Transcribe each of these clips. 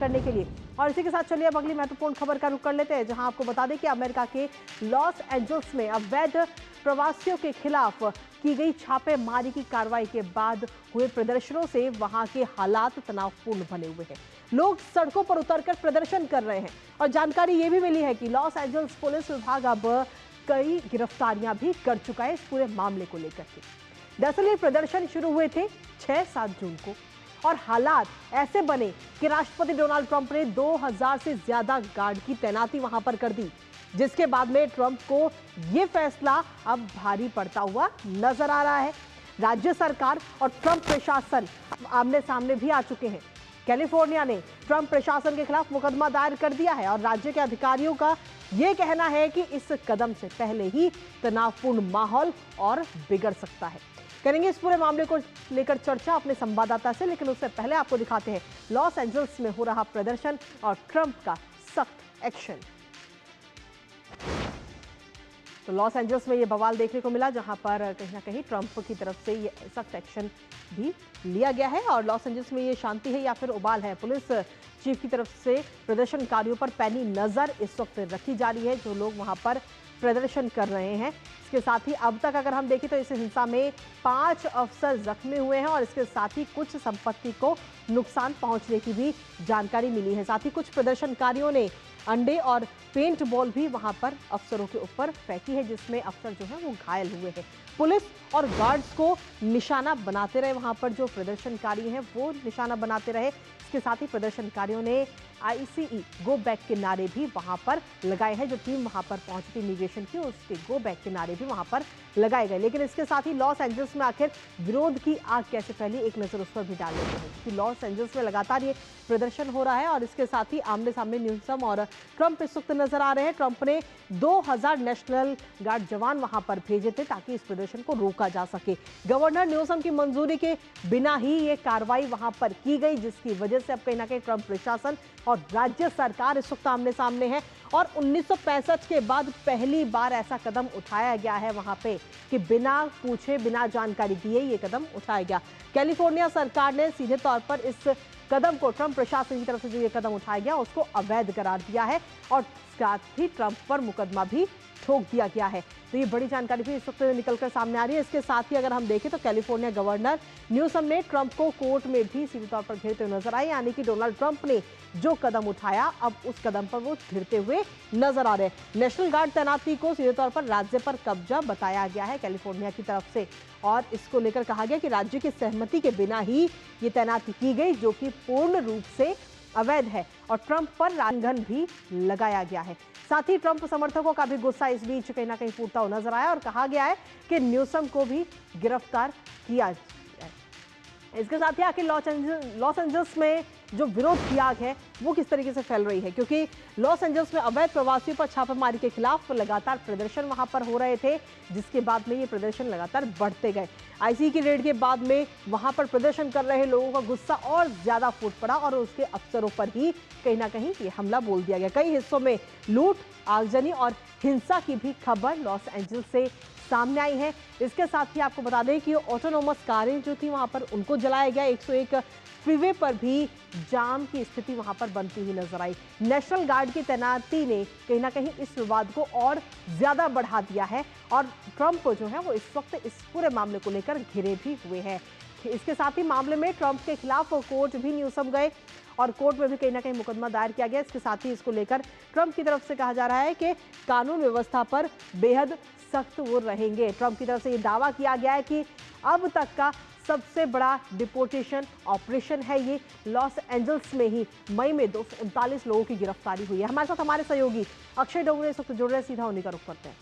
करने के लिए। और इसी के साथ चलिए अब अगली महत्वपूर्ण खबर का रुख कर लेते हैं, जहां आपको बता दें कि अमेरिका के लॉस एंजल्स में अवैध प्रवासियों के खिलाफ की गई छापेमारी की कार्रवाई के बाद हुए प्रदर्शनों से वहां के हालात तनावपूर्ण बने हुए हैं। लोग सड़कों पर उतरकर प्रदर्शन कर रहे हैं और जानकारी ये भी मिली है कि लॉस एंजल्स पुलिस विभाग अब कई गिरफ्तारियां भी कर चुका है इस पूरे मामले को लेकर के। दरअसल ये प्रदर्शन शुरू हुए थे 6-7 जून को और हालात ऐसे बने कि राष्ट्रपति डोनाल्ड ट्रंप ने 2000 से ज्यादा गार्ड की तैनाती वहां पर कर दी, जिसके बाद में ट्रंप को यह फैसला अब भारी पड़ता हुआ नजर आ रहा है। राज्य सरकार और ट्रंप प्रशासन आमने सामने भी आ चुके हैं। कैलिफोर्निया ने ट्रंप प्रशासन के खिलाफ मुकदमा दायर कर दिया है और राज्य के अधिकारियों का यह कहना है कि इस कदम से पहले ही तनावपूर्ण माहौल और बिगड़ सकता है। करेंगे इस पूरे मामले को लेकर चर्चा अपने संवाददाता से, लेकिन उससे पहले आपको दिखाते हैं लॉस एंजल्स में हो रहा प्रदर्शन और ट्रंप का सख्त एक्शन। तो लॉस एंजल्स में ये बवाल देखने को मिला, जहां पर कहीं ना कहीं ट्रंप की तरफ से ये सख्त एक्शन भी लिया गया है। और लॉस एंजल्स में ये शांति है या फिर उबाल है, पुलिस चीफ की तरफ से प्रदर्शनकारियों पर पैनी नजर इस वक्त रखी जा रही है, जो लोग वहां पर प्रदर्शन कर रहे हैं। इसके साथ ही अब तक अगर हम देखें तो इस हिंसा में 5 अफसर जख्मी हुए हैं और इसके साथ ही कुछ संपत्ति को नुकसान पहुंचने की भी जानकारी मिली है। साथ ही कुछ प्रदर्शनकारियों ने अंडे और पेंट बॉल भी वहां पर अफसरों के ऊपर फेंकी है, जिसमें अफसर जो है वो घायल हुए हैं। पुलिस और गार्ड्स को निशाना बनाते रहे, वहां पर जो प्रदर्शनकारी हैं वो निशाना बनाते रहे। इसके साथ ही प्रदर्शनकारियों ने ICE गो बैक के नारे भी वहां पर लगाए हैं। जो टीम वहां पर पहुंची थी इमिग्रेशन की, उसके गो बैक के नारे भी वहां पर लगाए गए। लेकिन इसके साथ ही लॉस एंजल्स में आखिर विरोध की आग कैसे फैली, एक नजर उस पर भी डाल लेते हैं कि लॉस एंजल्स में लगातार ये प्रदर्शन हो रहा है और इसके साथ ही आमने सामने न्यूनतम और ट्रंप इस वक्त नजर आ रहे हैं। ट्रंप ने 2000 नेशनल गार्ड जवान वहां पर भेजे थे ताकि इस प्रदर्शन को रोका जा सके। गवर्नर न्यूसम की मंजूरी के बिना ही ये कार्रवाई वहां पर की गई, जिसकी वजह से अब कहीं ना कहीं ट्रंप प्रशासन और राज्य सरकार इस वक्त आमने सामने है। और 1965 के बाद पहली बार ऐसा कदम उठाया गया है वहां पे कि बिना पूछे बिना जानकारी दिए ये कदम उठाया गया। कैलिफोर्निया सरकार ने सीधे तौर पर इस कदम को, ट्रंप प्रशासन की तरफ से जो ये कदम उठाया गया उसको अवैध करार दिया है और साथ ही ट्रंप पर मुकदमा भी ठोक दिया गया है। तो ये बड़ी जानकारी भी इस वक्त निकलकर सामने आ रही है। इसके साथ ही अगर हम देखें तो कैलिफोर्निया गवर्नर न्यूसम ने ट्रंप को कोर्ट में भी सीधे तौर पर घेरते हुए नजर आए, यानी कि डोनाल्ड ट्रंप ने जो कदम उठाया अब उस कदम पर वो घिरते हुए नजर आ रहे हैं। नेशनल गार्ड तैनाती को सीधे तौर पर राज्य पर कब्जा बताया गया है कैलिफोर्निया की तरफ से और इसको लेकर कहा गया कि राज्य की सहमति के बिना ही ये तैनाती की गई, जो कि पूर्ण रूप से अवैध है और ट्रंप पर राजगन भी लगाया गया है। साथ ही ट्रंप समर्थकों का भी गुस्सा इस बीच कहीं ना कहीं फूटता हुआ नजर आया और कहा गया है कि न्यूसम को भी गिरफ्तार किया जाए। इसके साथ ही आखिर लॉस एंजल्स में जो विरोध की आग है वो किस तरीके से फैल रही है, क्योंकि लॉस एंजल्स में अवैध प्रवासियों पर छापेमारी के खिलाफ लगातार प्रदर्शन वहां पर हो रहे थे, जिसके बाद में ये प्रदर्शन लगातार बढ़ते गए। ICE की रेड के बाद में वहां पर प्रदर्शन कर रहे लोगों का गुस्सा और ज्यादा फूट पड़ा और उसके अफसरों पर ही कहीं ना कहीं ये हमला बोल दिया गया। कई हिस्सों में लूट, आगजनी और हिंसा की भी खबर लॉस एंजल्स से सामने आई है। इसके साथ ही आपको बता दें कि ऑटोनोमस कारें जो थी वहां पर उनको जलाया गया। 101 फ्रीवे पर भी जाम की स्थिति वहां पर बनती हुई नजर आई। नेशनल गार्ड की तैनाती ने कहीं ना कहीं इस विवाद को और ज्यादा बढ़ा दिया है और ट्रंप जो है वो इस वक्त इस पूरे मामले को लेकर घिरे भी हुए हैं। इसके साथ ही मामले में ट्रंप के खिलाफ कोर्ट भी न्यूसम गए और कोर्ट में भी कहीं ना कहीं मुकदमा दायर किया गया। इसके साथ ही इसको लेकर ट्रंप की तरफ से कहा जा रहा है कि कानून व्यवस्था पर बेहद सख्त वो रहेंगे। ट्रंप की तरफ से ये दावा किया गया है कि अब तक का सबसे बड़ा डिपोर्टेशन ऑपरेशन है ये। लॉस एंजल्स में ही मई में 239 लोगों की गिरफ्तारी हुई है। हमारे साथ हमारे सहयोगी अक्षय डोंगरे इस वक्त जुड़ रहे, सीधा उन्हीं का रुख करते हैं।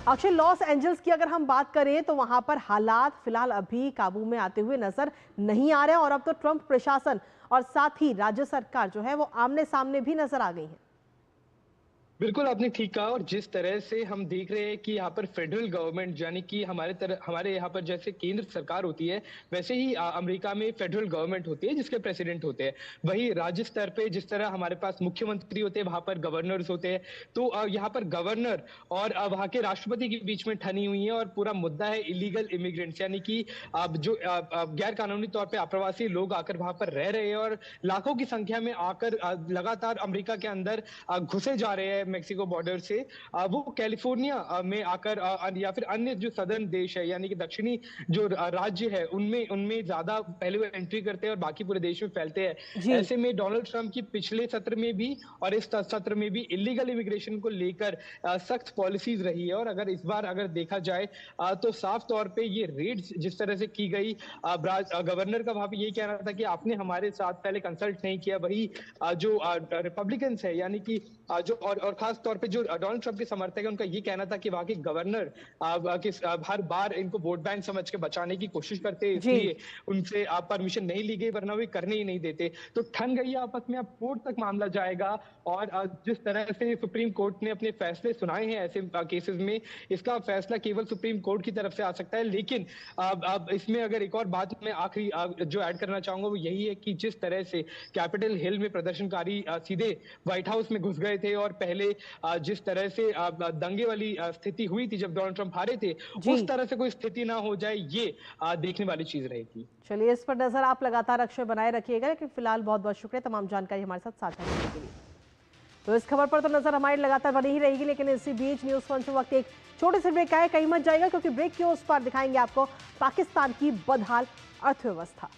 अक्षय, लॉस एंजल्स की अगर हम बात करें तो वहां पर हालात फिलहाल अभी काबू में आते हुए नजर नहीं आ रहे हैं और अब तो ट्रंप प्रशासन और साथ ही राज्य सरकार जो है वो आमने सामने भी नजर आ गई है। बिल्कुल, आपने ठीक कहा। और जिस तरह से हम देख रहे हैं कि यहाँ पर फेडरल गवर्नमेंट यानी कि हमारे यहाँ पर जैसे केंद्र सरकार होती है, वैसे ही अमेरिका में फेडरल गवर्नमेंट होती है जिसके प्रेसिडेंट होते हैं। वहीं राज्य स्तर पे जिस तरह हमारे पास मुख्यमंत्री होते हैं, वहाँ पर गवर्नर्स होते हैं। तो यहाँ पर गवर्नर और वहाँ के राष्ट्रपति के बीच में ठनी हुई है, और पूरा मुद्दा है इलीगल इमिग्रेंट्स, यानी कि जो गैर कानूनी तौर पे अप्रवासी लोग आकर वहाँ पर रह रहे हैं और लाखों की संख्या में आकर लगातार अमेरिका के अंदर घुसे जा रहे हैं मेक्सिको बॉर्डर से। वो कैलिफोर्निया में आकर या फिर अन्य जो सदर्न देश है यानी कि दक्षिणी जो राज्य है उनमें उनमें ज्यादा पहले वो एंट्री करते हैं और बाकी पूरे देश में फैलते हैं। जी। ऐसे में डोनाल्ड ट्रंप की पिछले सत्र में भी और इस सत्र में भी इलीगल इमिग्रेशन को लेकर सख्त पॉलिसीज रही है। और अगर इस बार अगर देखा जाए तो साफ तौर पे ये रेड जिस तरह से की गई, गवर्नर का वहां पे ये कहना था कि आपने हमारे साथ पहले कंसल्ट नहीं किया। वही जो रिपब्लिकन्स है यानी कि जो और खास तौर पे जो डोनाल्ड ट्रंप के समर्थक है, उनका ये कहना था कि वहां के गवर्नर हर बार इनको वोट बैंक समझ के बचाने की कोशिश करते हैं, जी। इसलिए उनसे परमिशन नहीं ली गई, वरना वे करने ही नहीं देते। तो ठन गई आपस में, अब कोर्ट तक मामला जाएगा। और जिस तरह से सुप्रीम कोर्ट ने अपने फैसले सुनाए हैं ऐसे केसेस में, इसका फैसला केवल सुप्रीम कोर्ट की तरफ से आ सकता है। लेकिन अब इसमें अगर एक और बात मैं आखिरी जो ऐड करना चाहूंगा वो यही है कि जिस तरह से कैपिटल हिल में प्रदर्शनकारी सीधे व्हाइट हाउस में घुस गए थे, और पहले जिस तरह से दंगे वाली स्थिति हुई थी जब डोनाल्ड ट्रंप हारे थे, जी। उस तरह से कोई स्थिति ना हो जाए, ये देखने वाली चीज रहेगी। चलिए, इस पर नजर आप लगातार अक्षय बनाए रखिएगा, लेकिन फिलहाल बहुत बहुत शुक्रिया तमाम जानकारी हमारे साथ साझा करने के लिए। तो इस खबर पर तो नजर हमारी लगातार बनी ही रहेगी, लेकिन इसी बीच न्यूज फंक्शन वक्त एक छोटे से ब्रेक का है, कहीं मत जाएगा क्योंकि ब्रेक के उस पार दिखाएंगे आपको पाकिस्तान की बदहाल अर्थव्यवस्था।